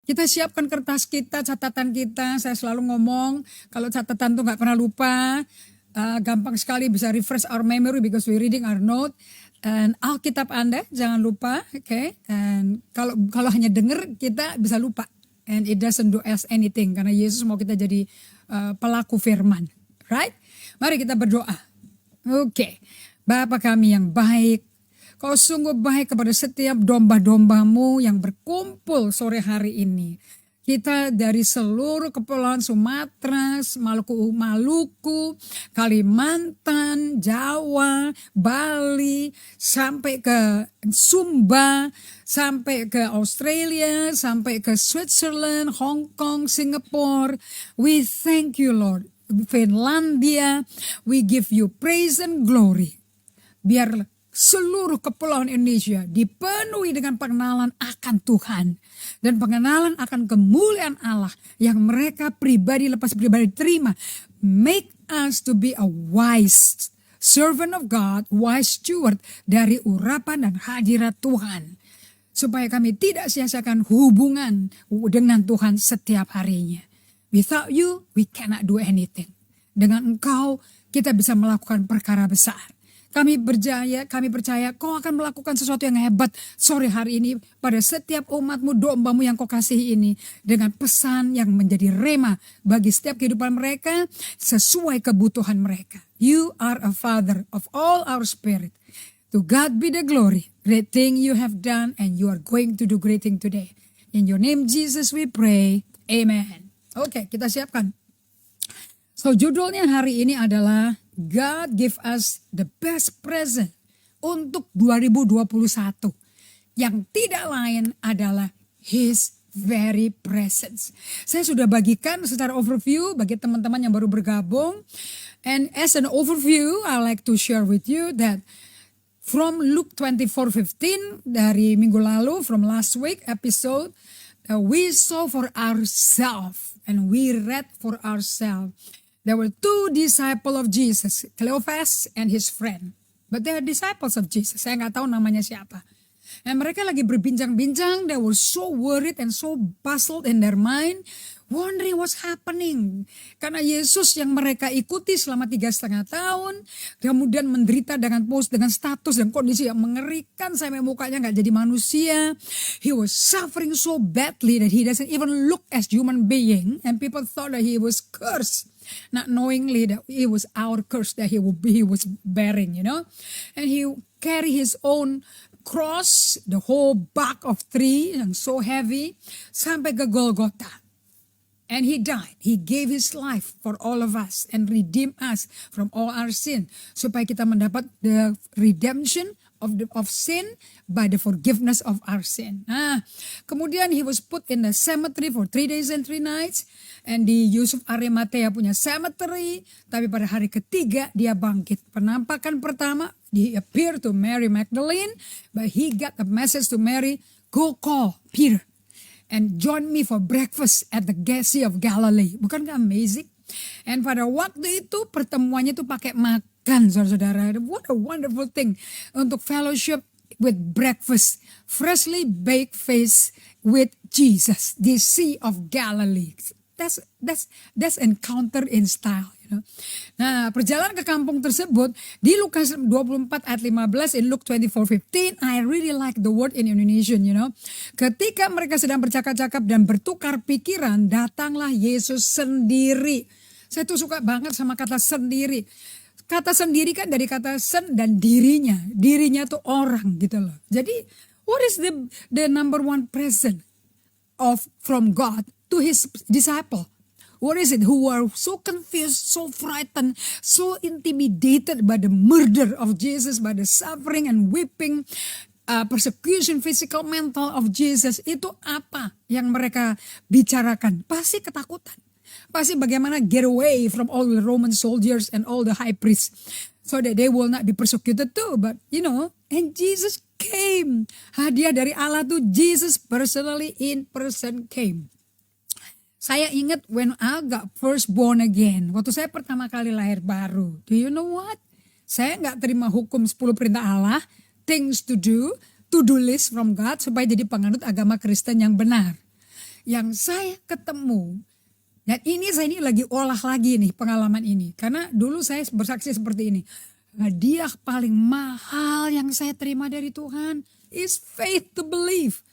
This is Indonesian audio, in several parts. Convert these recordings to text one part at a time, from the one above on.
Kita siapkan kertas kita, catatan kita. Saya selalu ngomong, kalau catatan tuh gak pernah lupa. Gampang sekali bisa refresh our memory because we reading our note. Dan Alkitab Anda jangan lupa, okay? And kalau hanya dengar kita bisa lupa. And it doesn't do us anything karena Yesus mau kita jadi pelaku firman, right? Mari kita berdoa. Oke. Bapa kami yang baik, Kau sungguh baik kepada setiap domba-dombamu yang berkumpul sore hari ini. Kita dari seluruh kepulauan Sumatera, Maluku, Kalimantan, Jawa, Bali, sampai ke Sumba, sampai ke Australia, sampai ke Switzerland, Hong Kong, Singapore. We thank you, Lord. Finlandia, we give you praise and glory. Biar seluruh kepulauan Indonesia dipenuhi dengan pengenalan akan Tuhan dan pengenalan akan kemuliaan Allah yang mereka pribadi lepas pribadi terima. Make us to be a wise servant of God, wise steward dari urapan dan hadirat Tuhan. Supaya kami tidak sia-siakan hubungan dengan Tuhan setiap harinya. Without you, we cannot do anything. Dengan Engkau, kita bisa melakukan perkara besar. Kami percaya Kau akan melakukan sesuatu yang hebat sore hari ini pada setiap umatmu, dombamu yang Kau kasihi ini. Dengan pesan yang menjadi rema bagi setiap kehidupan mereka sesuai kebutuhan mereka. You are a father of all our spirit. To God be the glory. Great thing you have done and you are going to do great thing today. In your name Jesus we pray. Amen. Oke, kita siapkan. So judulnya hari ini adalah God give us the best present untuk 2021. Yang tidak lain adalah His very presence. Saya sudah bagikan secara overview bagi teman-teman yang baru bergabung. And as an overview, I like to share with you that from Luke 24:15 dari minggu lalu, from last week episode, we saw for ourselves and we read for ourselves. There were two disciples of Jesus, Cleophas and his friend. But they are disciples of Jesus. Saya nggak tahu namanya siapa. Dan mereka lagi berbincang-bincang. They were so worried and so puzzled in their mind, wondering what's happening. Karena Yesus yang mereka ikuti selama 3,5 tahun, kemudian menderita dengan status dan kondisi yang mengerikan sampai mukanya nggak jadi manusia. He was suffering so badly that he doesn't even look as human being, and people thought that he was cursed. Not knowingly that it was our curse that he was bearing, you know. And he carry his own cross, the whole back of tree, and so heavy, sampai ke Golgotha. And he died. He gave his life for all of us and redeemed us from all our sin. Supaya kita mendapat the redemption of sin by the forgiveness of our sin. Nah, kemudian he was put in the cemetery for 3 days and 3 nights. And di Yusuf Arimatea punya cemetery. Tapi pada hari ketiga dia bangkit. Penampakan pertama, he appeared to Mary Magdalene. But he got a message to Mary, go call Peter and join me for breakfast at the Sea of Galilee. Bukankah amazing? And pada waktu itu pertemuannya itu pakai makan, saudara-saudara. What a wonderful thing untuk fellowship with breakfast, freshly baked fish with Jesus, the Sea of Galilee. That's encounter in style. You know? Nah, perjalanan ke kampung tersebut di Lukas 24 ayat 15, in Luke 24:15, I really like the word in Indonesian, you know. Ketika mereka sedang bercakap-cakap dan bertukar pikiran, datanglah Yesus sendiri. Saya tuh suka banget sama kata sendiri. Kata sendiri kan dari kata sen dan dirinya. Dirinya tuh orang gitu loh. Jadi, what is the number one present from God to his disciple? What is it? Who are so confused, so frightened, so intimidated by the murder of Jesus, by the suffering and weeping, persecution, physical, mental of Jesus. Itu apa yang mereka bicarakan? Pasti ketakutan. Pasti bagaimana get away from all the Roman soldiers and all the high priests. So that they will not be persecuted too. But you know, and Jesus came. Hadiah dari Allah tuh Jesus personally in person came. Saya ingat when I got first born again. Waktu saya pertama kali lahir baru. Do you know what? Saya gak terima hukum 10 perintah Allah. Things to do list from God. Supaya jadi penganut agama Kristen yang benar. yang saya ketemu. Dan ini lagi olah lagi nih pengalaman ini. Karena dulu saya bersaksi seperti ini. Hadiah paling mahal yang saya terima dari Tuhan is faith to believe.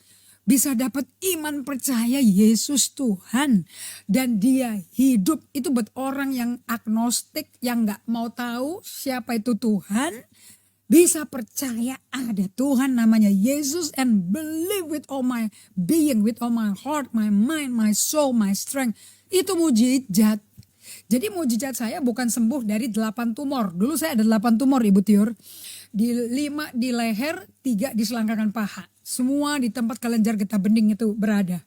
Bisa dapat iman percaya Yesus Tuhan. Dan dia hidup. Itu buat orang yang agnostik, yang gak mau tahu siapa itu Tuhan. Bisa percaya ada Tuhan namanya Yesus and believe with all my being, with all my heart, my mind, my soul, my strength. Itu mujizat. Jadi mujizat saya bukan sembuh dari 8 tumor. Dulu saya ada 8 tumor Ibu Tiur. 5 di leher, 3 di selangkangan paha. Semua di tempat kelenjar getah bening itu berada.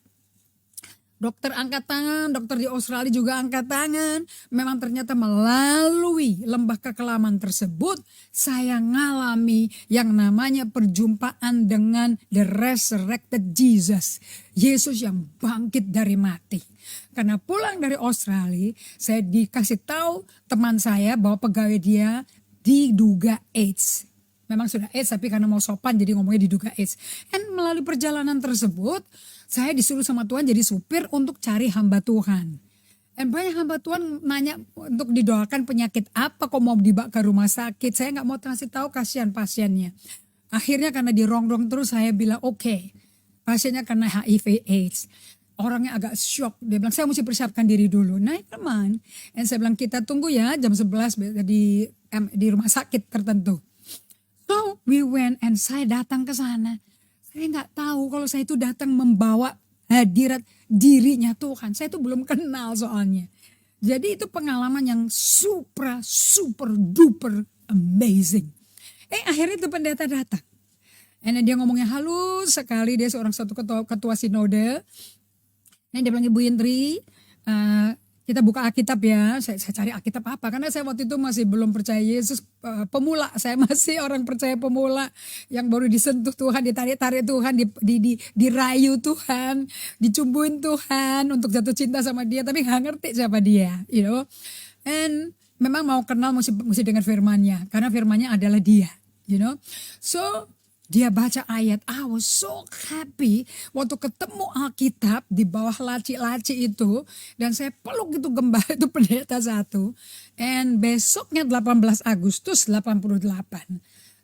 Dokter angkat tangan, dokter di Australia juga angkat tangan. Memang ternyata melalui lembah kekelaman tersebut, saya ngalami yang namanya perjumpaan dengan the resurrected Jesus. Yesus yang bangkit dari mati. Karena pulang dari Australia, saya dikasih tahu teman saya bahwa pegawai dia diduga AIDS. Memang sudah AIDS, tapi karena mau sopan jadi ngomongnya diduga AIDS. Dan melalui perjalanan tersebut, saya disuruh sama Tuhan jadi supir untuk cari hamba Tuhan. Dan banyak hamba Tuhan nanya untuk didoakan penyakit apa, kok mau dibawa ke rumah sakit. Saya gak mau kasih tahu, kasihan pasiennya. Akhirnya karena dirongrong terus saya bilang oke, pasiennya karena HIV AIDS. Orangnya agak shock, dia bilang saya mesti persiapkan diri dulu. Nah teman, dan saya bilang kita tunggu ya jam 11 di rumah sakit tertentu. So we went and saya datang ke sana. Saya nggak tahu kalau saya itu datang membawa hadirat dirinya Tuhan. Saya itu belum kenal soalnya. Jadi itu pengalaman yang super duper amazing. Akhirnya itu pendeta datang. Dan dia ngomongnya halus sekali, dia seorang satu ketua sinode. Dan dia bilang, Ibu Indri, kita buka Alkitab ya. Saya cari Alkitab apa? Karena saya waktu itu masih belum percaya Yesus, pemula. Saya masih orang percaya pemula yang baru disentuh Tuhan, ditarik-tarik Tuhan, dirayu Tuhan, dicumbuin Tuhan untuk jatuh cinta sama dia. Tapi gak ngerti siapa dia, you know. And memang mau kenal mesti dengar firmannya. Karena firmannya adalah dia, you know. So dia baca ayat, I was so happy waktu ketemu Alkitab di bawah laci-laci itu. Dan saya peluk itu gembala itu pendeta satu. And besoknya 18 Agustus 88.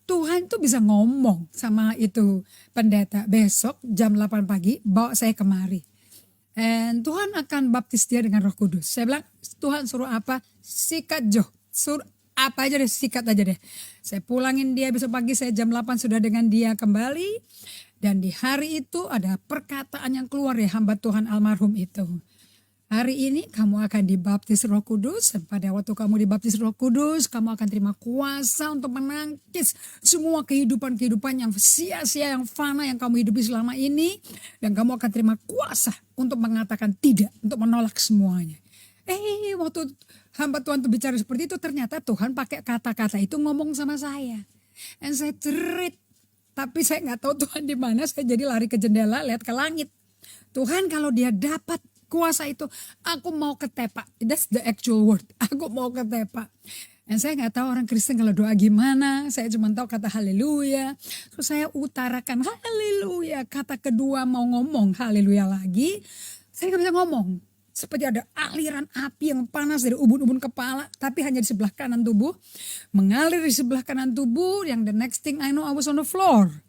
Tuhan tuh bisa ngomong sama itu pendeta. Besok jam 8 pagi bawa saya kemari. And Tuhan akan baptis dia dengan Roh Kudus. Saya bilang Tuhan suruh apa? Sikat Jo. Suruh apa aja deh, sikat aja deh. Saya pulangin dia besok pagi, saya jam 8 sudah dengan dia kembali. Dan di hari itu ada perkataan yang keluar ya hamba Tuhan almarhum itu. Hari ini kamu akan dibaptis Roh Kudus. Dan pada waktu kamu dibaptis Roh Kudus, kamu akan terima kuasa untuk menangkis semua kehidupan-kehidupan yang sia-sia, yang fana yang kamu hidupi selama ini. Dan kamu akan terima kuasa untuk mengatakan tidak, untuk menolak semuanya. Waktu hamba Tuhan tuh bicara seperti itu, ternyata Tuhan pakai kata-kata itu ngomong sama saya. Dan saya cerit, tapi saya nggak tahu Tuhan di mana. Saya jadi lari ke jendela, lihat ke langit. Tuhan kalau dia dapat kuasa itu, aku mau ketepak. That's the actual word. Aku mau ketepak. Dan saya nggak tahu orang Kristen kalau doa gimana. Saya cuma tahu kata haleluya. Terus saya utarakan haleluya. Kata kedua mau ngomong haleluya lagi. Saya nggak bisa ngomong. Seperti ada aliran api yang panas dari ubun-ubun kepala. Tapi hanya di sebelah kanan tubuh. Mengalir di sebelah kanan tubuh. Yang the next thing I know I was on the floor.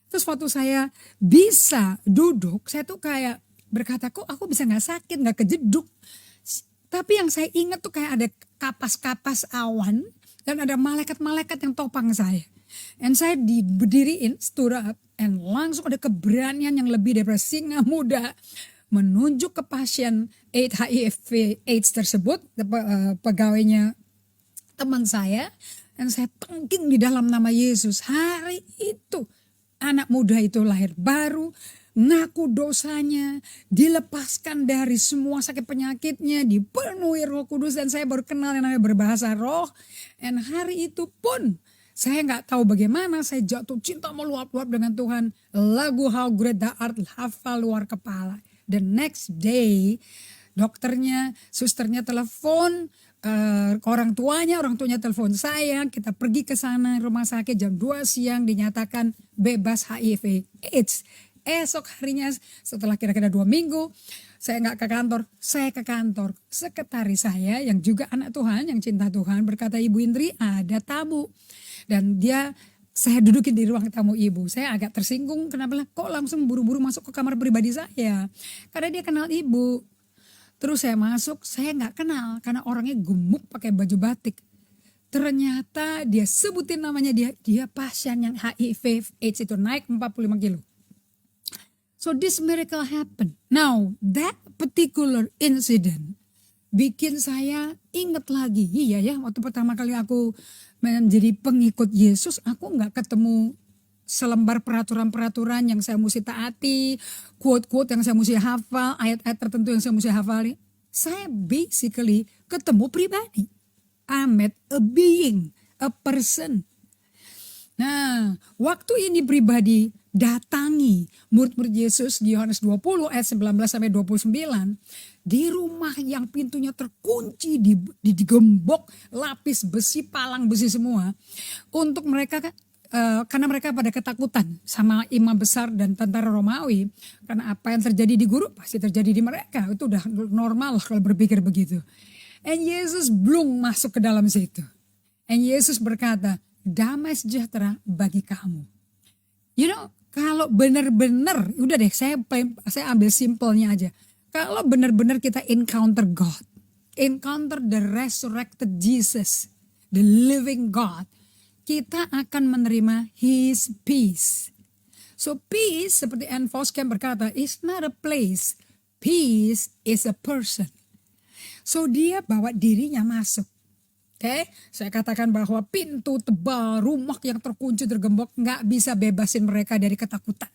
Terus waktu saya bisa duduk. Saya tuh kayak berkata kok aku bisa gak sakit, gak kejeduk. Tapi yang saya ingat tuh kayak ada kapas-kapas awan. Dan ada malaikat-malaikat yang topang saya. Dan saya berdiriin, stood up. And langsung ada keberanian yang lebih daripada singa muda. Menunjuk ke pasien HIV AIDS tersebut, pegawainya teman saya. Dan saya tengking di dalam nama Yesus. Hari itu anak muda itu lahir baru. Ngaku dosanya, dilepaskan dari semua sakit penyakitnya, dipenuhi Roh Kudus. Dan saya baru kenal yang namanya berbahasa roh. Dan hari itu pun saya gak tahu bagaimana saya jatuh cinta meluap-luap dengan Tuhan. Lagu How Great Thou Art hafal luar kepala. The next day dokternya, susternya telepon, orang tuanya telepon saya. Kita pergi ke sana rumah sakit jam 2 siang dinyatakan bebas HIV AIDS. esok harinya setelah kira-kira 2 minggu, saya nggak ke kantor, saya ke kantor. Sekretaris saya yang juga anak Tuhan, yang cinta Tuhan berkata, Ibu Indri ada tamu. Dan saya dudukin di ruang tamu ibu. Saya agak tersinggung, kenapa lah kok langsung buru-buru masuk ke kamar pribadi saya. Karena dia kenal ibu. Terus saya masuk, saya nggak kenal karena orangnya gemuk pakai baju batik. Ternyata dia sebutin namanya, dia pasien yang HIV AIDS itu naik 45 kilo. So this miracle happened. Now that particular incident bikin saya ingat lagi. Iya ya, waktu pertama kali aku menjadi pengikut Yesus, aku nggak ketemu selembar peraturan-peraturan yang saya mesti taati, quote-quote yang saya mesti hafal, ayat-ayat tertentu yang saya mesti hafali. Saya basically ketemu pribadi. I met a being, a person. Nah, waktu ini pribadi datangi murid-murid Yesus di Yohanes 20 ayat 19 sampai 29 di rumah yang pintunya terkunci, digembok lapis besi, palang besi semua untuk mereka karena mereka pada ketakutan sama imam besar dan tentara Romawi, karena apa yang terjadi di guru pasti terjadi di mereka. Itu udah normal kalau berpikir begitu. And Yesus belum masuk ke dalam situ. And Yesus berkata, damai sejahtera bagi kamu. You know, kalau benar-benar, udah deh saya ambil simpelnya aja. Kalau benar-benar kita encounter God, encounter the resurrected Jesus, the living God, kita akan menerima His peace. So peace, seperti Anne Voskamp berkata, is not a place. Peace is a person. So dia bawa dirinya masuk. Oke, saya katakan bahwa pintu tebal, rumah yang terkunci, tergembok, gak bisa bebasin mereka dari ketakutan.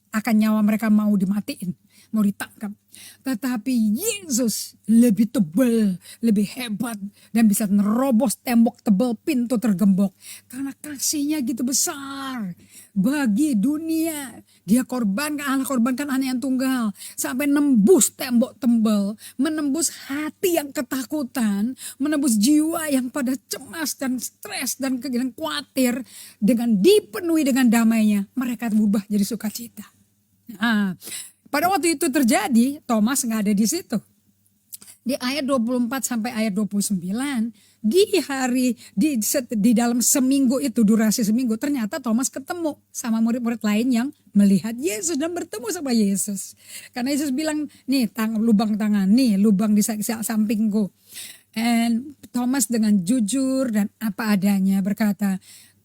Akan nyawa mereka mau dimatiin, mau ditangkap. Tetapi Yesus lebih tebal, lebih hebat, dan bisa nerobos tembok tebal, pintu tergembok. Karena kasihnya gitu besar bagi dunia. Allah korbankan anak yang tunggal. Sampai nembus tembok tebal, menembus hati yang ketakutan, menembus jiwa yang pada cemas dan stres dan khawatir. Dengan dipenuhi dengan damainya, mereka berubah jadi sukacita. Nah, pada waktu itu terjadi, Thomas nggak ada di situ. Di ayat 24 sampai ayat 29, di dalam seminggu itu, durasi seminggu, ternyata Thomas ketemu sama murid-murid lain yang melihat Yesus dan bertemu sama Yesus. Karena Yesus bilang, nih lubang tangan, nih lubang di sampingku. And Thomas dengan jujur dan apa adanya berkata,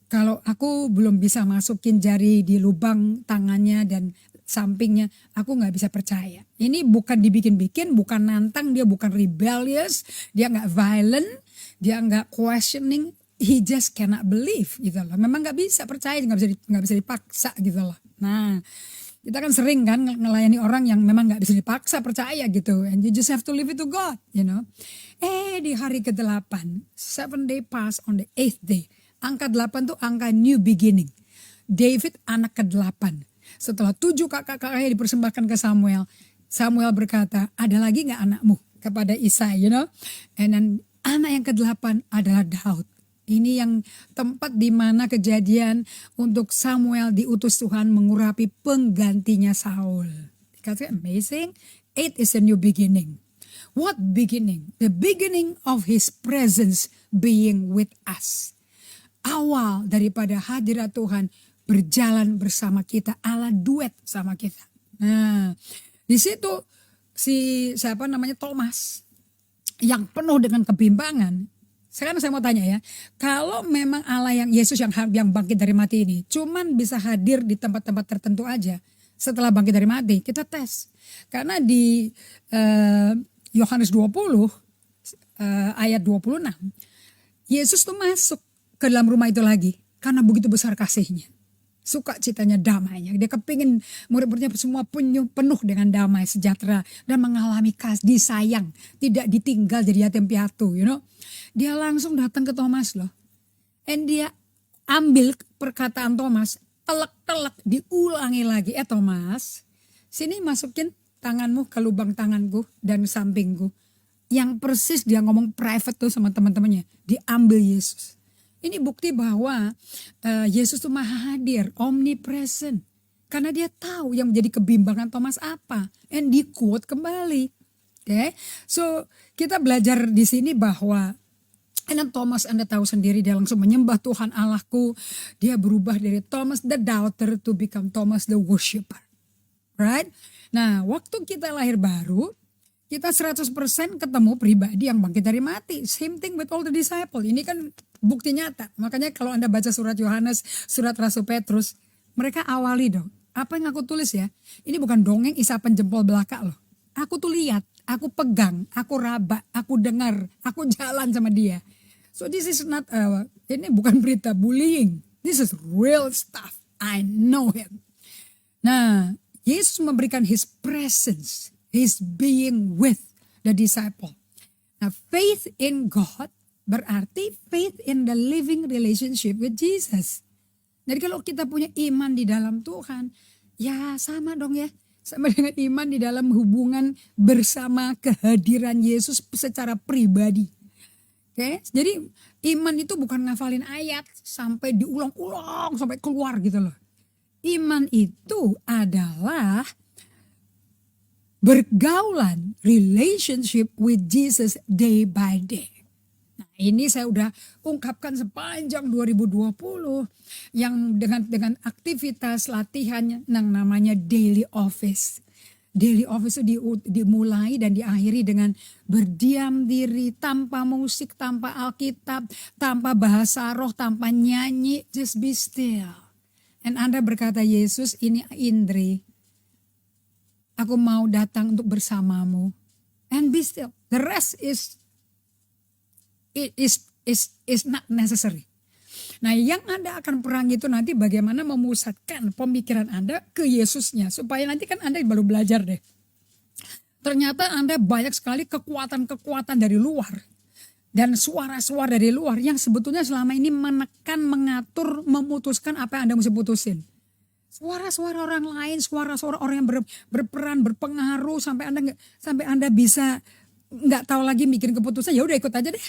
kalau aku belum bisa masukin jari di lubang tangannya dan sampingnya, aku gak bisa percaya. Ini bukan dibikin-bikin, bukan nantang, dia bukan rebellious, dia gak violent, dia gak questioning, he just cannot believe gitu loh. Memang gak bisa percaya, gak bisa dipaksa gitu loh. Nah, kita kan sering kan ngelayani orang yang memang gak bisa dipaksa percaya gitu. And you just have to leave it to God, you know. Di hari ke-8, 7 day pass on the 8th day. Angka 8 tuh angka new beginning. David anak ke-8. Setelah 7 kakak-kakaknya dipersembahkan ke Samuel, Samuel berkata, ada lagi gak anakmu? Kepada Isai, you know. And then anak yang ke-8 adalah Daud. Ini yang tempat di mana kejadian untuk Samuel diutus Tuhan mengurapi penggantinya Saul. Dikatakan amazing, 8 is a new beginning. What beginning? The beginning of His presence being with us. Awal daripada hadirat Tuhan berjalan bersama kita, ala duet sama kita. Nah, di situ Thomas yang penuh dengan kebimbangan. Sekarang saya mau tanya ya, kalau memang Allah yang Yesus yang bangkit dari mati ini cuman bisa hadir di tempat-tempat tertentu aja setelah bangkit dari mati, kita tes. Karena di Yohanes 20 ayat 26, Yesus tuh masuk ke dalam rumah itu lagi karena begitu besar kasihnya. Sukacitanya, damainya. Dia kepingin murid-muridnya semua penuh dengan damai, sejahtera, dan mengalami kasih, disayang, tidak ditinggal jadi yatim piatu, you know. Dia langsung datang ke Thomas loh. And dia ambil perkataan Thomas, telak-telak diulangi lagi. Thomas, sini masukin tanganmu ke lubang tanganku dan sampingku. Yang persis dia ngomong private tuh sama teman-temannya, diambil Yesus. Ini bukti bahwa Yesus tuh maha hadir, omnipresent. Karena dia tahu yang menjadi kebimbangan Thomas apa. And di quote kembali. Oke, so kita belajar di sini bahwa Thomas, Anda tahu sendiri, dia langsung menyembah Tuhan Allahku. Dia berubah dari Thomas the doubter to become Thomas the worshipper. Right? Nah, waktu kita lahir baru, kita 100% ketemu pribadi yang bangkit dari mati. Same thing with all the disciples. Ini kan bukti nyata. Makanya kalau Anda baca surat Yohanes, surat Rasul Petrus, mereka awali dong. Apa yang aku tulis ya? Ini bukan dongeng isapan jempol belaka loh. Aku tuh lihat, aku pegang, aku raba, aku dengar, aku jalan sama dia. So this is not, ini bukan berita bullying. This is real stuff. I know him. Nah, Yesus memberikan his presence, his being with the disciple. Nah, faith in God berarti faith in the living relationship with Jesus. Jadi kalau kita punya iman di dalam Tuhan, ya sama dong ya. Sama dengan iman di dalam hubungan bersama kehadiran Yesus secara pribadi. Oke, jadi iman itu bukan ngafalin ayat sampai diulang-ulang sampai keluar gitu loh. Iman itu adalah bergaulan, relationship with Jesus day by day. Nah, ini saya udah ungkapkan sepanjang 2020 yang dengan aktivitas latihan yang namanya daily office. Daily office itu dimulai dan diakhiri dengan berdiam diri tanpa musik, tanpa Alkitab, tanpa bahasa roh, tanpa nyanyi, just be still. And Anda berkata, Yesus, ini Indri, aku mau datang untuk bersamamu. And be still. The rest is not necessary. Nah, yang Anda akan perangi itu nanti bagaimana memusatkan pemikiran Anda ke Yesusnya. Supaya nanti kan Anda baru belajar deh. Ternyata Anda banyak sekali kekuatan-kekuatan dari luar. Dan suara-suara dari luar yang sebetulnya selama ini menekan, mengatur, memutuskan apa yang Anda mesti putusin. Suara-suara orang lain, suara-suara orang yang berperan, berpengaruh sampai Anda bisa nggak tahu lagi mikirin keputusan. Ya udah ikut aja deh.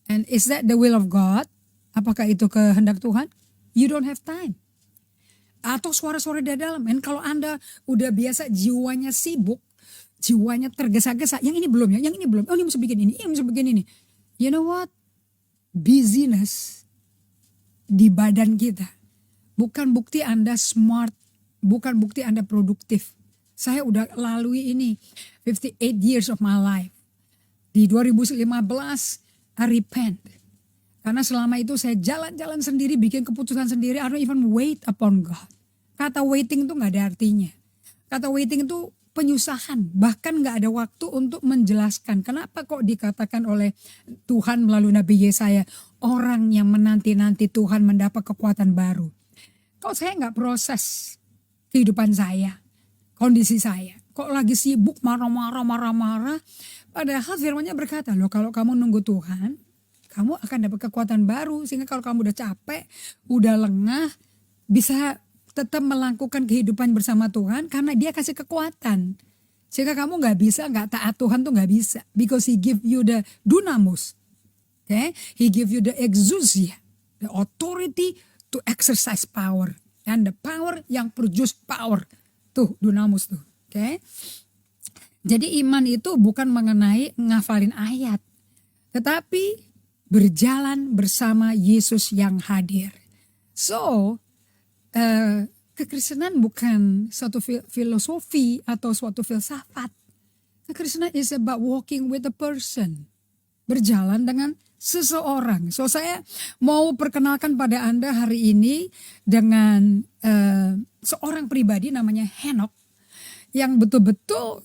And is that the will of God? Apakah itu kehendak Tuhan? You don't have time. Atau suara-suara dari dalam. And kalau Anda udah biasa jiwanya sibuk, jiwanya tergesa-gesa, yang ini belum ya, yang ini belum. Oh, ini mesti bikin ini, ini mesti bikin ini. You know what? Busyness di badan kita bukan bukti Anda smart, bukan bukti Anda produktif. Saya udah lalui ini 58 years of my life. Di 2015 I repent. Karena selama itu saya jalan-jalan sendiri, bikin keputusan sendiri. I don't even wait upon God. Kata waiting itu gak ada artinya. Kata waiting itu penyusahan. Bahkan gak ada waktu untuk menjelaskan. Kenapa kok dikatakan oleh Tuhan melalui Nabi Yesaya. Orang yang menanti-nanti Tuhan mendapat kekuatan baru. Kok saya gak proses kehidupan saya. Kondisi saya. Kok lagi sibuk marah-marah. Padahal firman-Nya berkata, loh kalau kamu nunggu Tuhan, kamu akan dapat kekuatan baru. Sehingga kalau kamu udah capek, udah lengah, bisa tetap melakukan kehidupan bersama Tuhan karena dia kasih kekuatan. Sehingga kamu gak taat Tuhan tuh gak bisa. Because he give you the dunamis. Okay? He give you the exousia. The authority to exercise power. And the power yang produce power. Tuh dunamis tuh. Okay? Jadi iman itu bukan mengenai ngafalin ayat. Tetapi berjalan bersama Yesus yang hadir. So, kekristenan bukan suatu filosofi atau suatu filsafat. Kekristenan is about walking with a person. Berjalan dengan seseorang. So, saya mau perkenalkan pada Anda hari ini dengan seorang pribadi namanya Henok. Yang betul-betul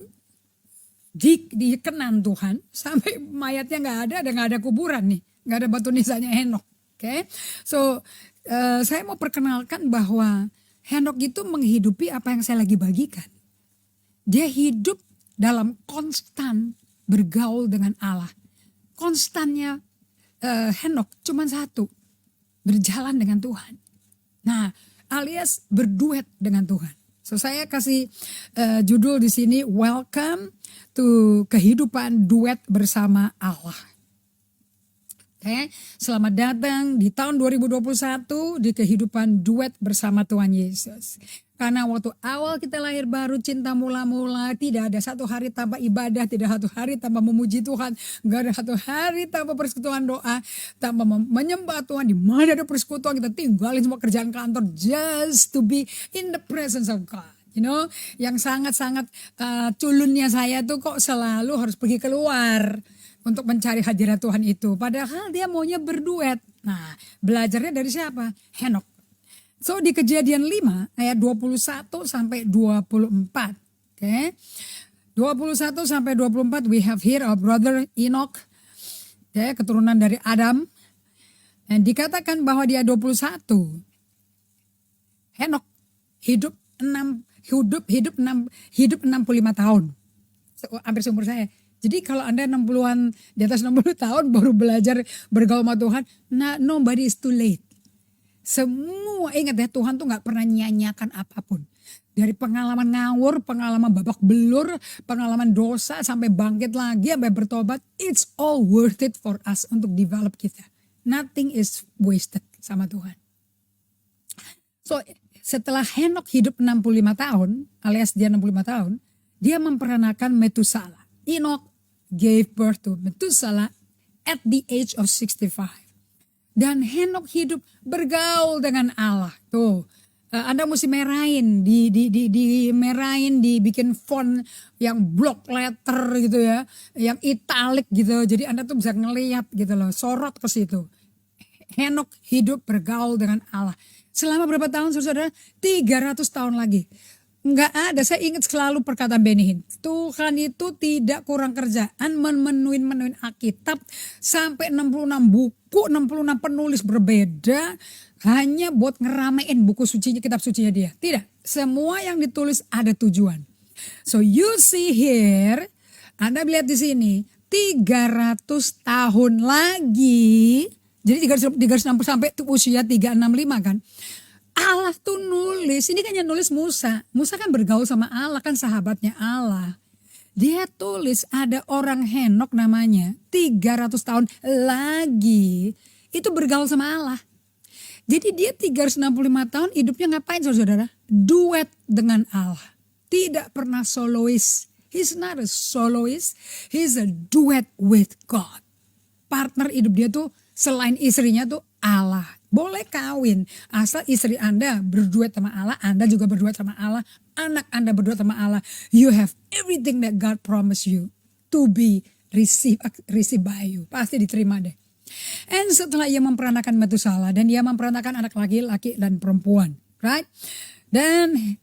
dikenan Tuhan sampai mayatnya nggak ada dan nggak ada kuburan nih, nggak ada batu nisannya Henok. Oke, so saya mau perkenalkan bahwa Henok itu menghidupi apa yang saya lagi bagikan. Dia hidup dalam konstan bergaul dengan Allah. Konstannya Henok cuma satu, berjalan dengan Tuhan. Nah, alias berduet dengan Tuhan. So saya kasih judul di sini, Welcome to kehidupan duet bersama Allah. Oke, selamat datang di tahun 2021 di kehidupan duet bersama Tuhan Yesus. Karena waktu awal kita lahir baru, cinta mula-mula, tidak ada satu hari tanpa ibadah, tidak satu hari tanpa memuji Tuhan, gak ada satu hari tanpa persekutuan doa, tanpa menyembah Tuhan. Di mana ada persekutuan kita tinggalin semua kerjaan kantor just to be in the presence of God. You know, yang sangat-sangat culunnya saya tuh kok selalu harus pergi keluar untuk mencari hadirat Tuhan itu. Padahal dia maunya berduet. Nah, belajarnya dari siapa? Henok. So di Kejadian 5 ayat 21 sampai 24. Okay. 21 sampai 24 we have here our brother Enoch. Okay, keturunan dari Adam. Dan dikatakan bahwa dia 21. Henok hidup 65 tahun. Hampir seumur saya. Jadi kalau Anda 60-an, di atas 60 tahun baru belajar bergaul sama Tuhan, nobody is too late. Semua ingat ya, Tuhan tuh gak pernah nyanyiakan apapun. Dari pengalaman ngawur, pengalaman babak belur, pengalaman dosa sampai bangkit lagi, sampai bertobat. It's all worth it for us untuk develop kita. Nothing is wasted sama Tuhan. So setelah Henok hidup 65 tahun, alias dia 65 tahun, dia memperanakan Metusala. Enoch gave birth to Metusala at the age of 65. Dan Henok hidup bergaul dengan Allah. Tuh, Anda mesti merahin, merahin, dibikin font yang block letter gitu ya, yang italic gitu. Jadi Anda tuh bisa ngeliat gitu loh, sorot ke situ. Henok hidup bergaul dengan Allah. Selama berapa tahun saudara? 300 tahun lagi. Enggak ada, saya ingat selalu perkataan Benny Hinn. Tuhan itu tidak kurang kerjaan menuin Alkitab sampai 66 buku, 66 penulis berbeda hanya buat ngeramein buku sucinya, kitab sucinya dia. Tidak, semua yang ditulis ada tujuan. So you see here, Anda lihat di sini 300 tahun lagi. Jadi 360 sampai usia 365 kan. Allah tuh nulis, ini kan yang nulis Musa. Musa kan bergaul sama Allah, kan sahabatnya Allah. Dia tulis ada orang Henok namanya, 300 tahun lagi itu bergaul sama Allah. Jadi dia 365 tahun hidupnya ngapain saudara? Duet dengan Allah. Tidak pernah solois. He's not a soloist, he's a duet with God. Partner hidup dia tuh selain istrinya tuh Allah. Boleh kawin, asal istri Anda berduet sama Allah, Anda juga berduet sama Allah, anak Anda berduet sama Allah. You have everything that God promised you to be received by you. Pasti diterima deh. And setelah ia memperanakan Metusala dan dia memperanakan anak laki-laki dan perempuan. Right? Dan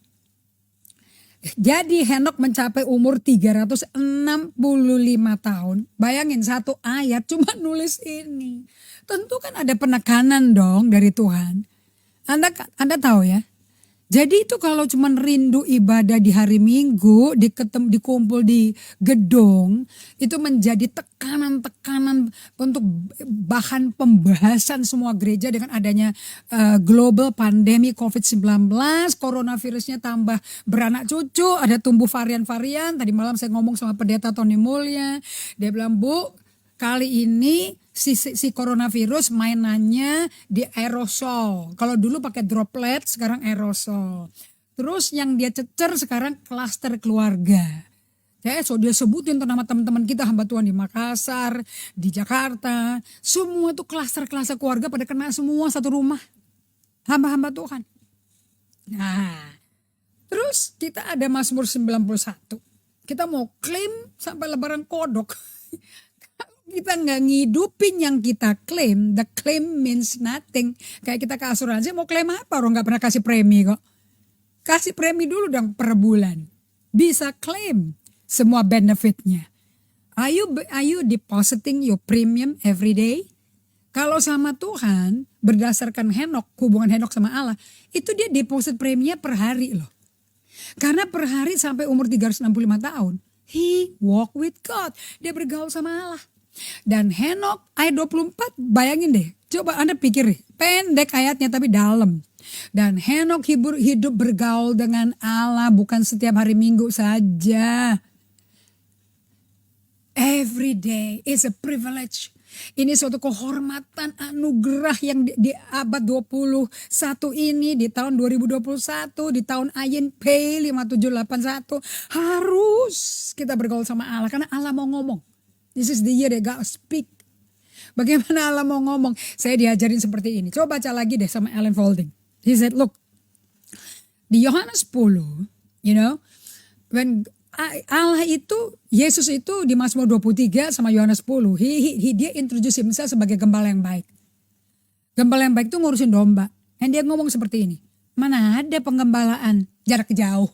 jadi Henok mencapai umur 365 tahun. Bayangin satu ayat cuma nulis ini. Tentu kan ada penekanan dong dari Tuhan. Anda tahu ya. Jadi itu kalau cuma rindu ibadah di hari Minggu, dikumpul di gedung, itu menjadi tekanan-tekanan untuk bahan pembahasan semua gereja dengan adanya global pandemi COVID-19, coronavirusnya tambah beranak cucu, ada tumbuh varian-varian. Tadi malam saya ngomong sama pendeta Tony Mulya, dia bilang, Bu, kali ini si coronavirus mainannya di aerosol. Kalau dulu pakai droplet, sekarang aerosol. Terus yang dia cecer sekarang klaster keluarga. Ya, so dia sebutin tuh nama teman-teman kita hamba Tuhan di Makassar, di Jakarta. Semua tuh klaster-klaster keluarga pada kena semua satu rumah. Hamba-hamba Tuhan. Nah, terus kita ada Mazmur 91. Kita mau klaim sampai lebaran kodok. Kita nggak ngidupin yang kita klaim, the claim means nothing. Kayak kita ke asuransi mau klaim apa, orang nggak pernah kasih premi kok. Kasih premi dulu dong per bulan. Bisa klaim semua benefitnya. Are you depositing your premium every day? Kalau sama Tuhan, berdasarkan Henok, hubungan Henok sama Allah, itu dia deposit preminya per hari loh. Karena per hari sampai umur 365 tahun, he walk with God. Dia bergaul sama Allah. Dan Henok ayat 24, bayangin deh, coba Anda pikir deh, pendek ayatnya tapi dalam. Dan Henok hidup bergaul dengan Allah bukan setiap hari Minggu saja. Every day is a privilege Ini suatu kehormatan anugerah yang di abad 21 ini, di tahun 2021, di tahun Ayin Pei 5781. Harus kita bergaul sama Allah karena Allah mau ngomong. This is the year that God speak. Bagaimana Allah mau ngomong? Saya diajarin seperti ini. Coba baca lagi deh sama Ellen Folding. He said, look, di Yohanes 10, when Allah itu, Yesus itu di Mazmur 23 sama Yohanes 10, dia introduce himself sebagai gembala yang baik. Gembala yang baik itu ngurusin domba. Dan dia ngomong seperti ini, mana ada penggembalaan jarak jauh.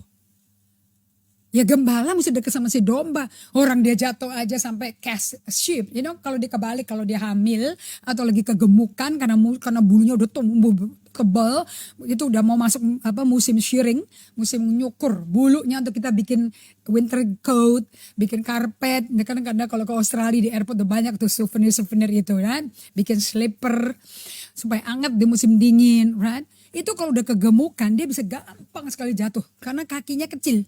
Ya gembala mesti dekat sama si domba. Orang dia jatuh aja sampai cast sheep. Kalau dia kebalik, kalau dia hamil atau lagi kegemukan karena bulunya udah tumbuh tebal, itu udah mau masuk musim shearing, musim nyukur bulunya untuk kita bikin winter coat, bikin karpet. Kadang-kadang kalau ke Australia di airport udah banyak tuh souvenir itu kan, bikin slipper supaya anget di musim dingin, right? Itu kalau udah kegemukan dia bisa gampang sekali jatuh karena kakinya kecil.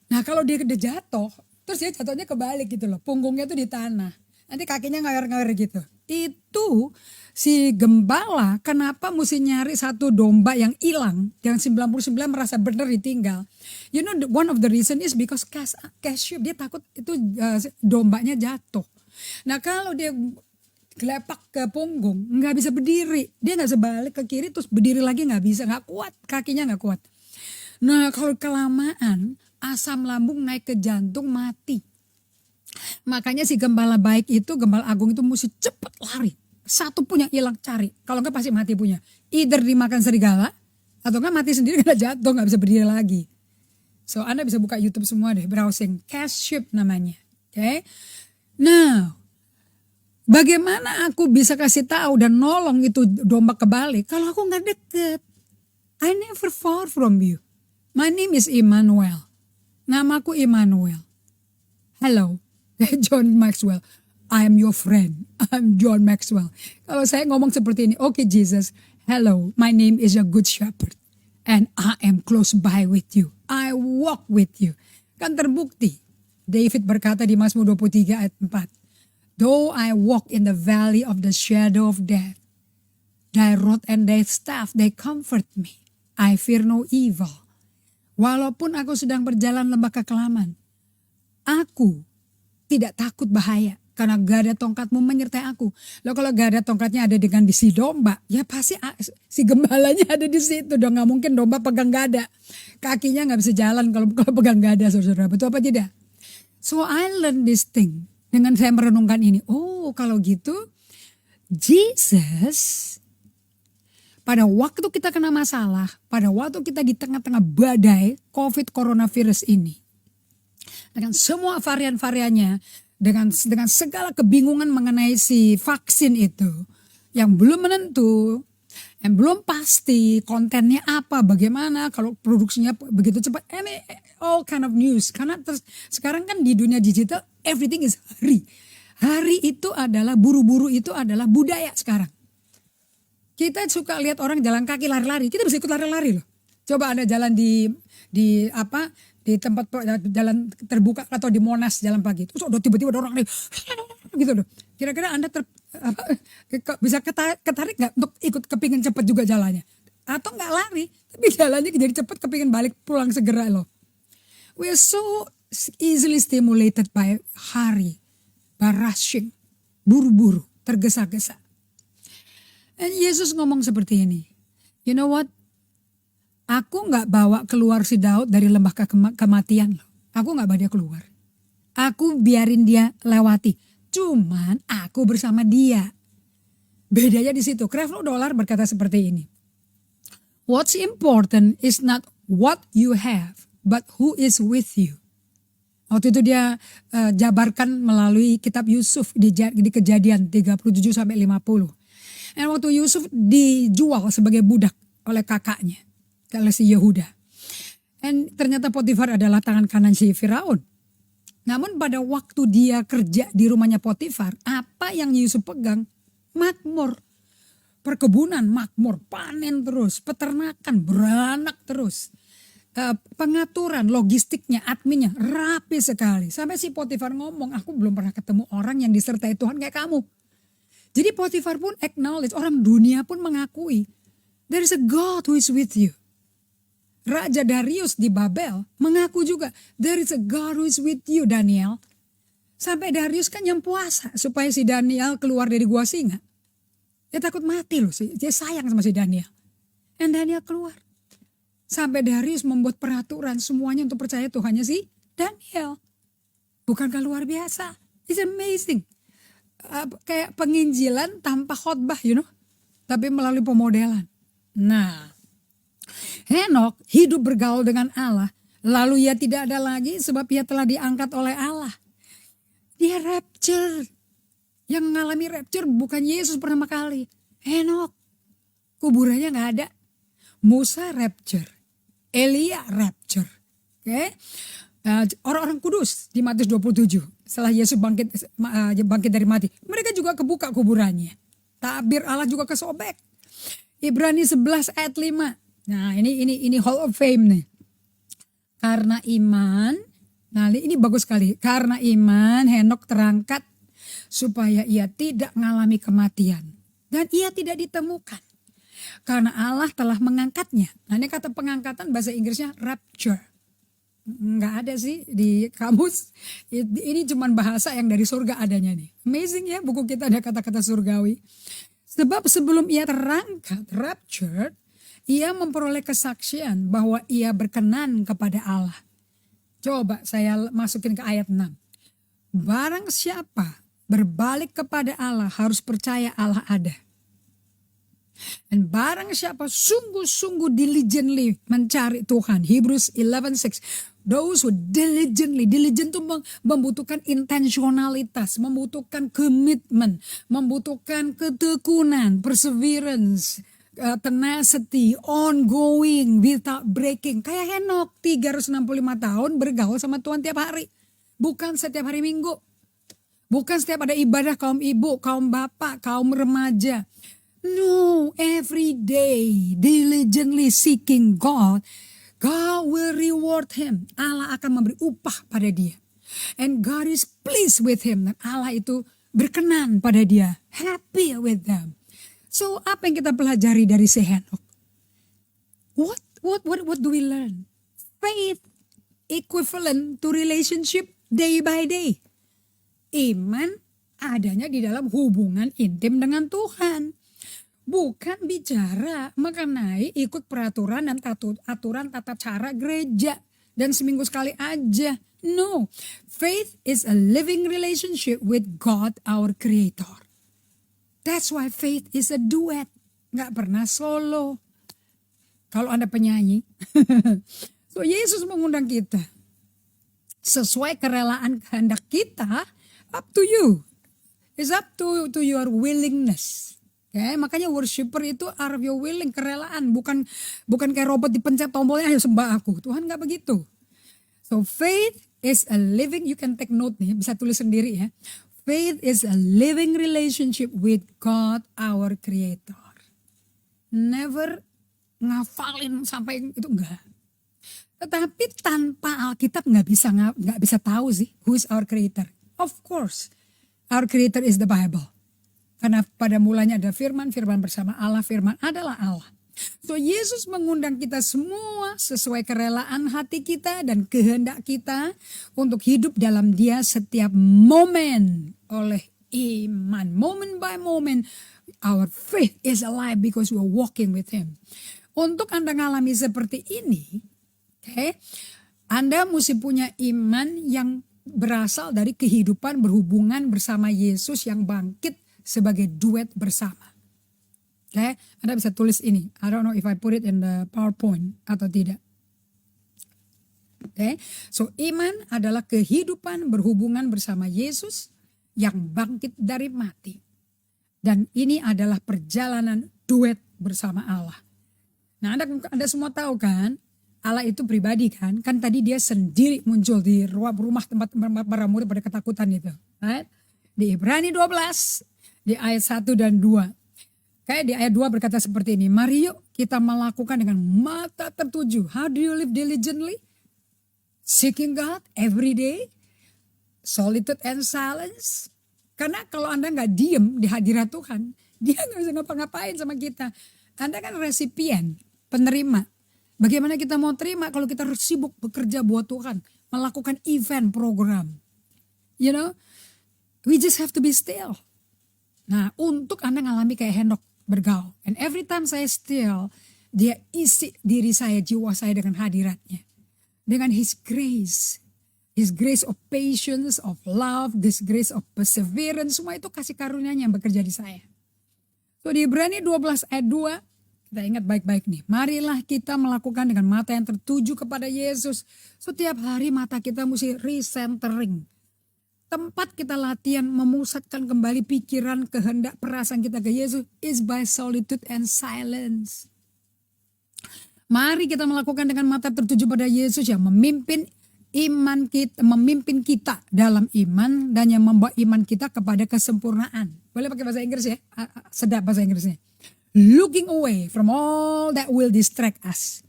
Nah kalau dia udah jatuh, terus dia jatuhnya kebalik gitu loh, punggungnya tuh di tanah, nanti kakinya ngawer-ngawer gitu. Itu si gembala kenapa mesti nyari satu domba yang hilang, yang 99 merasa benar ditinggal. One of the reason is because cash sheep, dia takut itu dombanya jatuh. Nah kalau dia gelepak ke punggung, nggak bisa berdiri, dia nggak bisa balik ke kiri terus berdiri lagi nggak bisa, nggak kuat, kakinya nggak kuat. Nah kalau kelamaan asam lambung naik ke jantung mati. Makanya si gembala baik itu, gembala agung itu mesti cepat lari. Satu pun yang hilang cari. Kalau enggak pasti mati punya. Either dimakan serigala atau enggak mati sendiri karena jatuh nggak bisa berdiri lagi. So Anda bisa buka YouTube semua deh, browsing. Cash sheep namanya. Okay? Nah, bagaimana aku bisa kasih tahu dan nolong itu domba kebalik kalau aku nggak deket? I never far from you. My name is Emmanuel. Namaku Emmanuel. Hello, John Maxwell. I am your friend. I'm John Maxwell. Kalau saya ngomong seperti ini, okay Jesus, hello, my name is a good shepherd. And I am close by with you. I walk with you. Kan terbukti. David berkata di Mazmur 23 ayat 4. Though I walk in the valley of the shadow of death, thy rod and thy staff, they comfort me. I fear no evil. Walaupun aku sedang berjalan lembah kekelaman, aku tidak takut bahaya karena gada tongkatmu menyertai aku. Loh kalau gada tongkatnya ada dengan di si domba, ya pasti si gembalanya ada di situ dong. Gak mungkin domba pegang gada, kakinya nggak bisa jalan kalau pegang gada, saudara. Betul apa tidak? So I learn this thing dengan saya merenungkan ini. Oh kalau gitu, Jesus pada waktu kita kena masalah, pada waktu kita di tengah-tengah badai COVID coronavirus ini, dengan semua varian-variannya, dengan segala kebingungan mengenai si vaksin itu, yang belum menentu, yang belum pasti kontennya apa, bagaimana, kalau produksinya begitu cepat, all kind of news. Karena sekarang kan di dunia digital, everything is hari. Hari itu adalah, buru-buru itu adalah budaya sekarang. Kita suka lihat orang jalan kaki lari-lari, kita bisa ikut lari-lari loh. Coba Anda jalan di tempat jalan terbuka atau di Monas jalan pagi, terus udah tiba-tiba ada orang gitu loh. Kira-kira Anda bisa ketarik nggak untuk ikut kepingin cepat juga jalannya? Atau nggak lari, tapi jalannya jadi cepat kepingin balik pulang segera loh. We are so easily stimulated by hurry, by rushing, buru-buru, tergesa-gesa. Dan Yesus ngomong seperti ini. You know what? Aku gak bawa keluar si Daud dari lembah kematian loh. Aku gak bawa dia keluar. Aku biarin dia lewati. Cuman aku bersama dia. Bedanya di situ. Creflo Dollar berkata seperti ini. What's important is not what you have, but who is with you. Waktu itu dia jabarkan melalui kitab Yusuf di Kejadian 37-50. Dan waktu Yusuf dijual sebagai budak oleh kakaknya, oleh si Yehuda. Dan ternyata Potifar adalah tangan kanan si Firaun. Namun pada waktu dia kerja di rumahnya Potifar, apa yang Yusuf pegang? Makmur. Perkebunan makmur, panen terus, peternakan beranak terus. Pengaturan, logistiknya, adminnya rapi sekali. Sampai si Potifar ngomong, aku belum pernah ketemu orang yang disertai Tuhan kayak kamu. Jadi Potifar pun acknowledge, orang dunia pun mengakui, there is a God who is with you. Raja Darius di Babel mengaku juga, there is a God who is with you, Daniel. Sampai Darius kan yang puasa supaya si Daniel keluar dari gua singa. Dia takut mati loh, dia sayang sama si Daniel. Dan Daniel keluar. Sampai Darius membuat peraturan semuanya untuk percaya Tuhannya si Daniel. Bukankah luar biasa? It's amazing. Kayak penginjilan tanpa khotbah, tapi melalui pemodelan. Nah, Henokh hidup bergaul dengan Allah, lalu ia tidak ada lagi sebab ia telah diangkat oleh Allah. Dia rapture. Yang mengalami rapture bukan Yesus pertama kali. Henokh, kuburannya gak ada. Musa rapture, Elia rapture. Oke. Orang-orang kudus di Matius 27. Setelah Yesus bangkit dari mati, mereka juga kebuka kuburannya. Tabir Allah juga kesobek. Ibrani 11 ayat 5. Nah, ini Hall of Fame nih. Karena iman, nah ini bagus sekali. Karena iman Henokh terangkat supaya ia tidak mengalami kematian dan ia tidak ditemukan. Karena Allah telah mengangkatnya. Nah, ini kata pengangkatan bahasa Inggrisnya rapture. Nggak ada sih di kamus. Ini cuman bahasa yang dari surga adanya nih. Amazing ya, buku kita ada kata-kata surgawi. Sebab sebelum ia terangkat, raptured, ia memperoleh kesaksian bahwa ia berkenan kepada Allah. Coba saya masukin ke ayat 6. Barang siapa berbalik kepada Allah harus percaya Allah ada. Dan barang siapa sungguh-sungguh diligently mencari Tuhan. Hebrews 11:6. Those who diligently, diligent itu membutuhkan intentionalitas, membutuhkan komitmen, membutuhkan ketekunan, perseverance, tenacity, ongoing, without breaking. Kayak Henokh 365 tahun bergaul sama Tuhan tiap hari. Bukan setiap hari Minggu. Bukan setiap ada ibadah kaum ibu, kaum bapak, kaum remaja. No, every day diligently seeking God, God will reward him. Allah akan memberi upah pada dia. And God is pleased with him. Dan Allah itu berkenan pada dia. Happy with them. So apa yang kita pelajari dari si Henokh? What do we learn? Faith equivalent to relationship day by day. Iman adanya di dalam hubungan intim dengan Tuhan. Bukan bicara mengenai ikut peraturan dan aturan tata cara gereja dan seminggu sekali aja. No, faith is a living relationship with God our Creator. That's why faith is a duet, nggak pernah solo. Kalau Anda penyanyi, so Yesus mengundang kita sesuai kerelaan kehendak kita. Up to you, it's up to your willingness. Okay, makanya worshiper itu are your willing, kerelaan, bukan kayak robot dipencet tombolnya ayo sembah aku. Tuhan nggak begitu. So faith is a living, you can take note nih, bisa tulis sendiri ya. Faith is a living relationship with God our Creator. Never ngafalin sampai itu enggak. Tetapi tanpa Alkitab nggak bisa tahu sih who is our Creator. Of course, our Creator is the Bible. Karena pada mulanya ada firman bersama Allah, firman adalah Allah. So Yesus mengundang kita semua sesuai kerelaan hati kita dan kehendak kita untuk hidup dalam Dia setiap momen oleh iman. Moment by moment, our faith is alive because we are walking with Him. Untuk Anda mengalami seperti ini, okay, Anda mesti punya iman yang berasal dari kehidupan berhubungan bersama Yesus yang bangkit sebagai duet bersama. Oke, Anda bisa tulis ini. I don't know if I put it in the PowerPoint atau tidak. Oke, so iman adalah kehidupan berhubungan bersama Yesus yang bangkit dari mati. Dan ini adalah perjalanan duet bersama Allah. Nah, Anda semua tahu kan, Allah itu pribadi kan. Kan tadi dia sendiri muncul di rumah tempat para murid pada ketakutan itu. Right? Di Ibrani 12. Di ayat 1 dan 2. Kayak di ayat 2 berkata seperti ini. Mari yuk kita melakukan dengan mata tertuju. How do you live diligently? Seeking God every day. Solitude and silence. Karena kalau Anda nggak diem di hadirat Tuhan, dia nggak bisa ngapa-ngapain sama kita. Anda kan resipien, penerima. Bagaimana kita mau terima kalau kita sibuk bekerja buat Tuhan, melakukan event program. You know, we just have to be still. Nah, untuk Anda ngalami kayak Henok bergaul. And every time saya still, dia isi diri saya, jiwa saya dengan hadiratnya. Dengan His grace. His grace of patience, of love, His grace of perseverance. Semua itu kasih karunia-Nya yang bekerja di saya. So di Ibrani 12 ayat 2, kita ingat baik-baik nih. Marilah kita melakukan dengan mata yang tertuju kepada Yesus. Setiap hari mata kita mesti recentering. Tempat kita latihan memusatkan kembali pikiran, kehendak, perasaan kita ke Yesus is by solitude and silence. Mari kita melakukan dengan mata tertuju pada Yesus yang memimpin kita dalam iman dan yang membawa iman kita kepada kesempurnaan. Boleh pakai bahasa Inggris ya? Sedap bahasa Inggrisnya. Looking away from all that will distract us.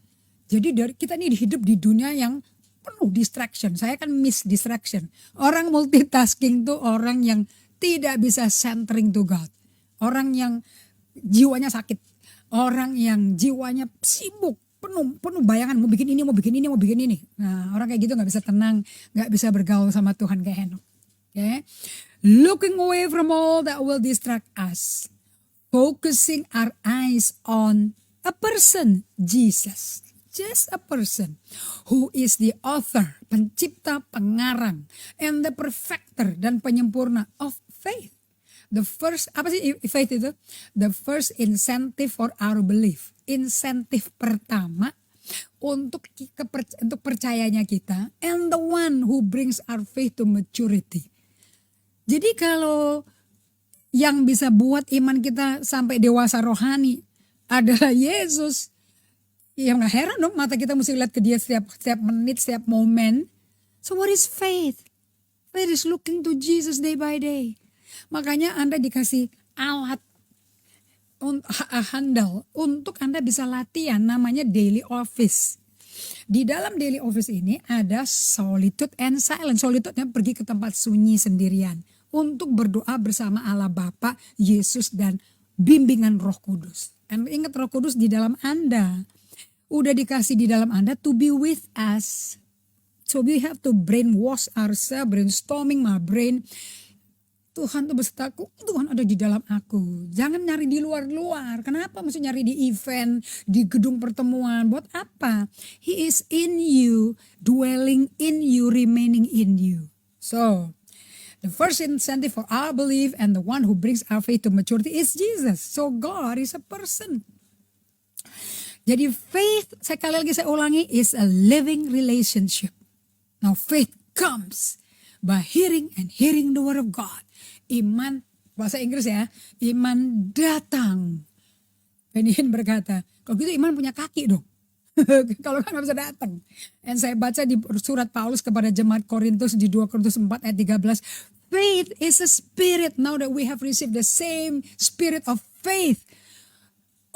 Jadi kita ini hidup di dunia yang penuh distraction. Saya kan miss distraction. Orang multitasking tuh orang yang tidak bisa centering to God. Orang yang jiwanya sakit. Orang yang jiwanya sibuk. Penuh bayangan, mau bikin ini. Nah, orang kayak gitu gak bisa tenang, gak bisa bergaul sama Tuhan kayak Henok. Okay? Looking away from all that will distract us. Focusing our eyes on a person, Jesus. Just a person who is the author, pencipta, pengarang, and the perfecter dan penyempurna of faith. The first, apa sih faith itu? The first incentive for our belief. Insentif pertama untuk percayanya kita. And the one who brings our faith to maturity. Jadi kalau yang bisa buat iman kita sampai dewasa rohani adalah Yesus. Ya gak heran dong mata kita mesti lihat ke dia setiap menit, setiap momen. So what is faith? Faith is looking to Jesus day by day. Makanya Anda dikasih alat handle untuk Anda bisa latihan namanya daily office. Di dalam daily office ini ada solitude and silence. Solitude-nya pergi ke tempat sunyi sendirian untuk berdoa bersama Allah Bapa, Yesus dan bimbingan Roh Kudus. Dan ingat Roh Kudus di dalam Anda. Udah dikasih di dalam Anda to be with us. So we have to brainwash ourselves, brainstorming my brain. Tuhan tuh besertaku, Tuhan ada di dalam aku. Jangan nyari di luar-luar. Kenapa mesti nyari di event, di gedung pertemuan? Buat apa? He is in you, dwelling in you, remaining in you. So, the first incentive for our belief and the one who brings our faith to maturity is Jesus. So, God is a person. Jadi faith, sekali lagi saya ulangi, is a living relationship. Now, faith comes by hearing and hearing the word of God. Iman, bahasa Inggris ya, iman datang. Benihin berkata, kalau gitu iman punya kaki dong. Kalau kan gak bisa datang. Dan saya baca di surat Paulus kepada jemaat Korintus di 2 Korintus 4 ayat 13. Faith is a spirit now that we have received the same spirit of faith.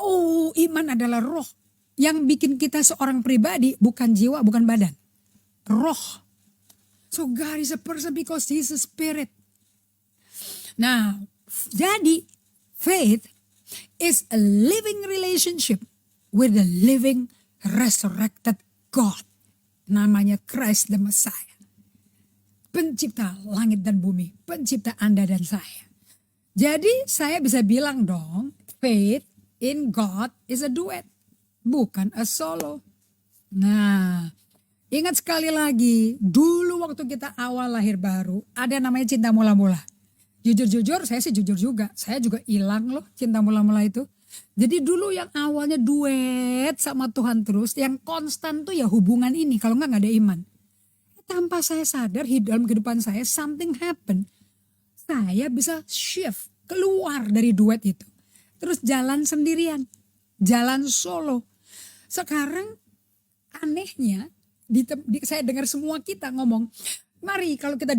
Oh, iman adalah roh yang bikin kita seorang pribadi, bukan jiwa, bukan badan. Roh. So God is a person because He is a spirit. Nah, jadi faith is a living relationship with the living resurrected God. Namanya Christ the Messiah. Pencipta langit dan bumi, pencipta Anda dan saya. Jadi saya bisa bilang dong, faith in God is a duet, bukan a solo. Nah, ingat sekali lagi, dulu waktu kita awal lahir baru, ada namanya cinta mula-mula. Jujur-jujur, saya sih jujur juga. Saya juga hilang loh cinta mula-mula itu. Jadi dulu yang awalnya duet sama Tuhan terus, yang konstan tuh ya hubungan ini. Kalau gak ada iman. Tanpa saya sadar dalam kehidupan saya, something happen. Saya bisa shift, keluar dari duet itu. Terus jalan sendirian, jalan solo. Sekarang anehnya, saya dengar semua kita ngomong, mari kalau kita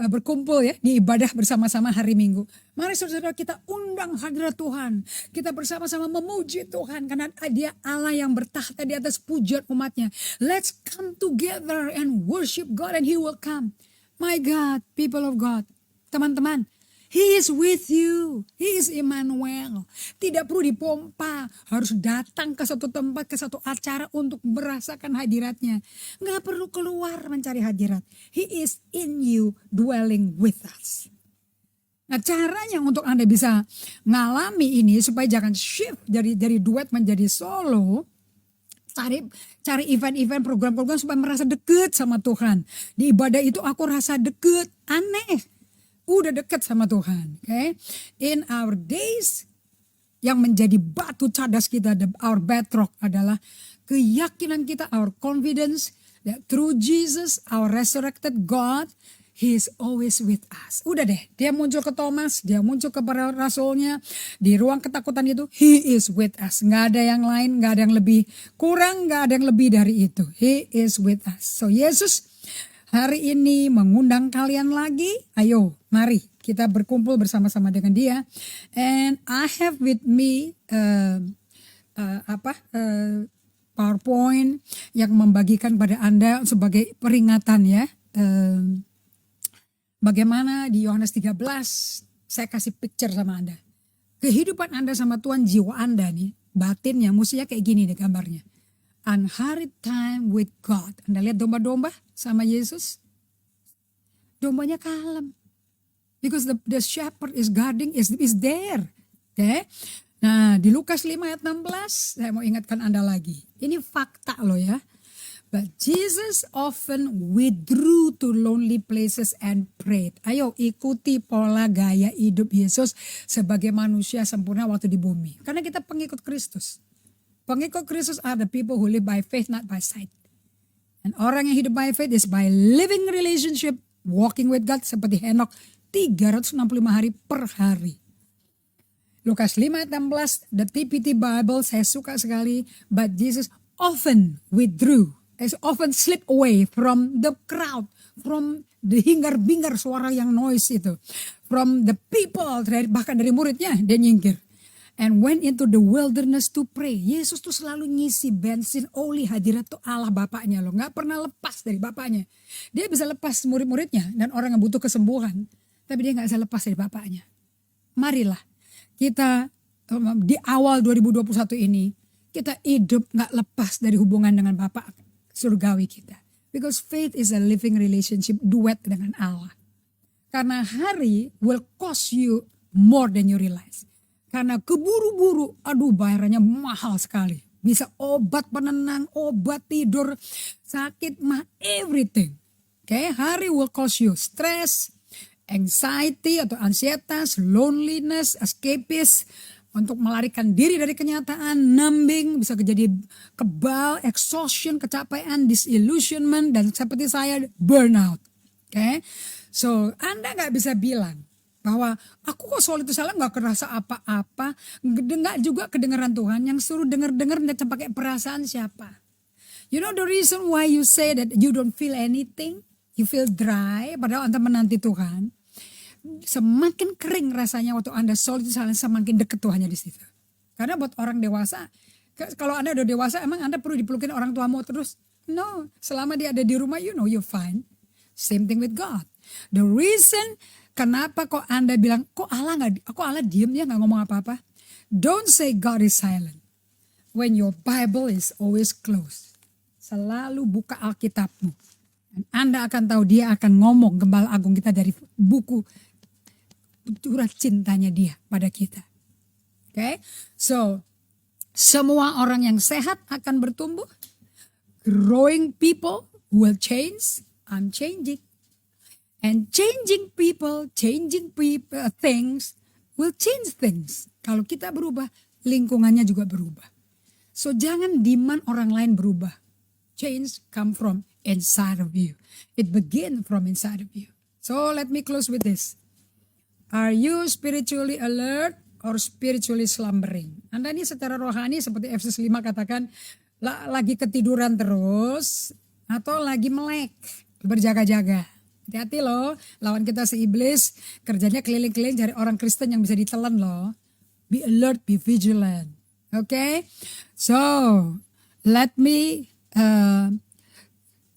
berkumpul ya di ibadah bersama-sama hari Minggu. Mari saudara kita undang hadirat Tuhan. Kita bersama-sama memuji Tuhan karena Dia Allah yang bertahta di atas pujian umatnya. Let's come together and worship God and He will come. My God, people of God. Teman-teman, He is with you. He is Emmanuel. Tidak perlu dipompa. Harus datang ke satu tempat, ke satu acara untuk merasakan hadiratnya. Nggak perlu keluar mencari hadirat. He is in you, dwelling with us. Nah, caranya untuk Anda bisa ngalami ini supaya jangan shift dari duet menjadi solo. Cari event-event, program-program supaya merasa deket sama Tuhan. Di ibadah itu aku rasa deket. Aneh. Udah deket sama Tuhan. Okay? In our days, yang menjadi batu cadas kita, our bedrock adalah keyakinan kita, our confidence that through Jesus, our resurrected God, He is always with us. Udah deh, dia muncul ke Thomas, dia muncul ke para rasulnya, di ruang ketakutan itu, He is with us. Gak ada yang lain, gak ada yang lebih kurang, gak ada yang lebih dari itu. He is with us. So Yesus hari ini mengundang kalian lagi, ayo mari kita berkumpul bersama-sama dengan dia. And I have with me PowerPoint yang membagikan pada Anda sebagai peringatan ya. Bagaimana di Yohanes 13 saya kasih picture sama Anda. Kehidupan Anda sama Tuhan, jiwa Anda nih, batinnya mestinya kayak gini nih gambarnya. Unhurried time with God. Anda lihat domba-domba sama Yesus. Dombanya kalem. Because the shepherd is guarding, is there. Okay? Nah di Lukas 5 ayat 16 saya mau ingatkan Anda lagi. Ini fakta loh ya. But Jesus often withdrew to lonely places and prayed. Ayo ikuti pola gaya hidup Yesus sebagai manusia sempurna waktu di bumi. Karena kita pengikut Kristus. Pengikut Kristus are the people who live by faith, not by sight. Dan orang yang hidup by faith is by living relationship, walking with God seperti Henok 365 hari per hari. Lukas 5 ayat 16, the TPT Bible saya suka sekali. But Jesus often withdrew. Often slip away from the crowd, from the hingar-bingar suara yang noise itu, from the people, bahkan dari muridnya dia nyingkir, and went into the wilderness to pray. Yesus tuh selalu ngisi bensin oli hadirat tuh Allah Bapaknya loh, nggak pernah lepas dari Bapaknya. Dia bisa lepas murid-muridnya dan orang yang butuh kesembuhan, tapi dia nggak bisa lepas dari Bapaknya. Marilah kita di awal 2021 ini kita hidup nggak lepas dari hubungan dengan Bapak surgawi kita. Because faith is a living relationship, duet dengan Allah. Karena hari will cost you more than you realize. Karena keburu-buru, aduh bayarannya mahal sekali. Bisa obat penenang, obat tidur, sakit, everything. Okay, hari will cost you stress, anxiety atau ansietas, loneliness, escapist, untuk melarikan diri dari kenyataan, numbing, bisa jadi kebal, exhaustion, kecapean, disillusionment, dan seperti saya burnout. Okay? So Anda gak bisa bilang bahwa aku kok soal itu salah gak kerasa apa-apa, gak juga kedengaran Tuhan, yang suruh denger-denger dan pakai perasaan siapa. You know the reason why you say that you don't feel anything, you feel dry, padahal Anda menanti Tuhan. Semakin kering rasanya waktu Anda solid semakin dekat Tuhannya di situ. Karena buat orang dewasa, kalau Anda udah dewasa emang Anda perlu dipelukin orang tuamu terus? No, selama dia ada di rumah you know you're fine. Same thing with God. The reason kenapa kok Anda bilang kok Allah diem ya nggak ngomong apa-apa? Don't say God is silent when your Bible is always closed. Selalu buka Alkitabmu. Dan Anda akan tahu dia akan ngomong Gembala Agung kita dari buku curhat cintanya dia pada kita. Okay? So, semua orang yang sehat akan bertumbuh. Growing people will change. I'm changing. And changing people, things will change things. Kalau kita berubah, lingkungannya juga berubah. So, jangan demand orang lain berubah. Change come from inside of you. It begins from inside of you. So, let me close with this. Are you spiritually alert or spiritually slumbering? Anda ini secara rohani seperti Efesus 5 katakan lagi ketiduran terus atau lagi melek, berjaga-jaga. Hati-hati loh, lawan kita si iblis kerjanya keliling-keliling cari orang Kristen yang bisa ditelan loh. Be alert, be vigilant. Okay? So, let me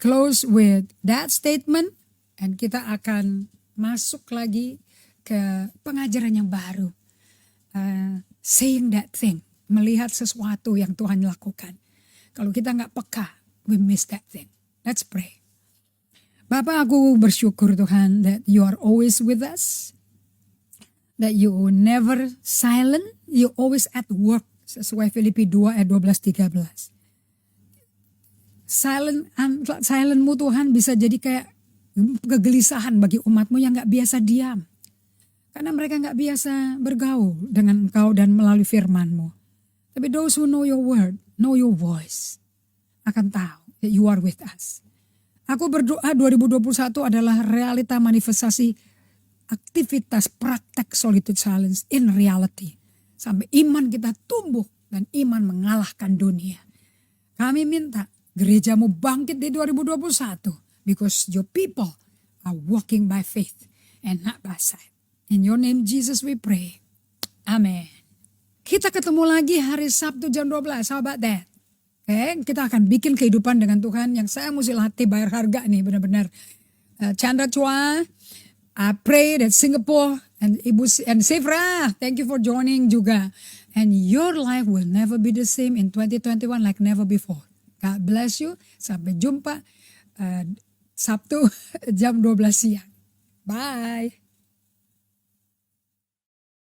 close with that statement and kita akan masuk lagi ke pengajaran yang baru. Saying that thing, melihat sesuatu yang Tuhan lakukan. Kalau kita nggak peka, we miss that thing. Let's pray. Bapak, aku bersyukur Tuhan that you are always with us. That you never silent, you always at work. Sesuai Filipi 2 ayat 12-13. Silentmu Tuhan bisa jadi kayak kegelisahan bagi umatmu yang gak biasa diam. Karena mereka gak biasa bergaul dengan engkau dan melalui firmanmu. Tapi those who know your word, know your voice, akan tahu that you are with us. Aku berdoa 2021 adalah realita manifestasi aktivitas praktek solitude silence in reality. Sampai iman kita tumbuh dan iman mengalahkan dunia. Kami minta gerejamu bangkit di 2021 because your people are walking by faith and not by sight. In your name Jesus we pray. Amen. Kita ketemu lagi hari Sabtu jam 12. How about that? Oke, kita akan bikin kehidupan dengan Tuhan yang saya mesti latih bayar harga nih benar-benar. Chandra Chua, I pray that Singapore and Ibu and Sifra, thank you for joining juga. And your life will never be the same in 2021 like never before. God bless you. Sampai jumpa Sabtu jam 12 siang. Bye.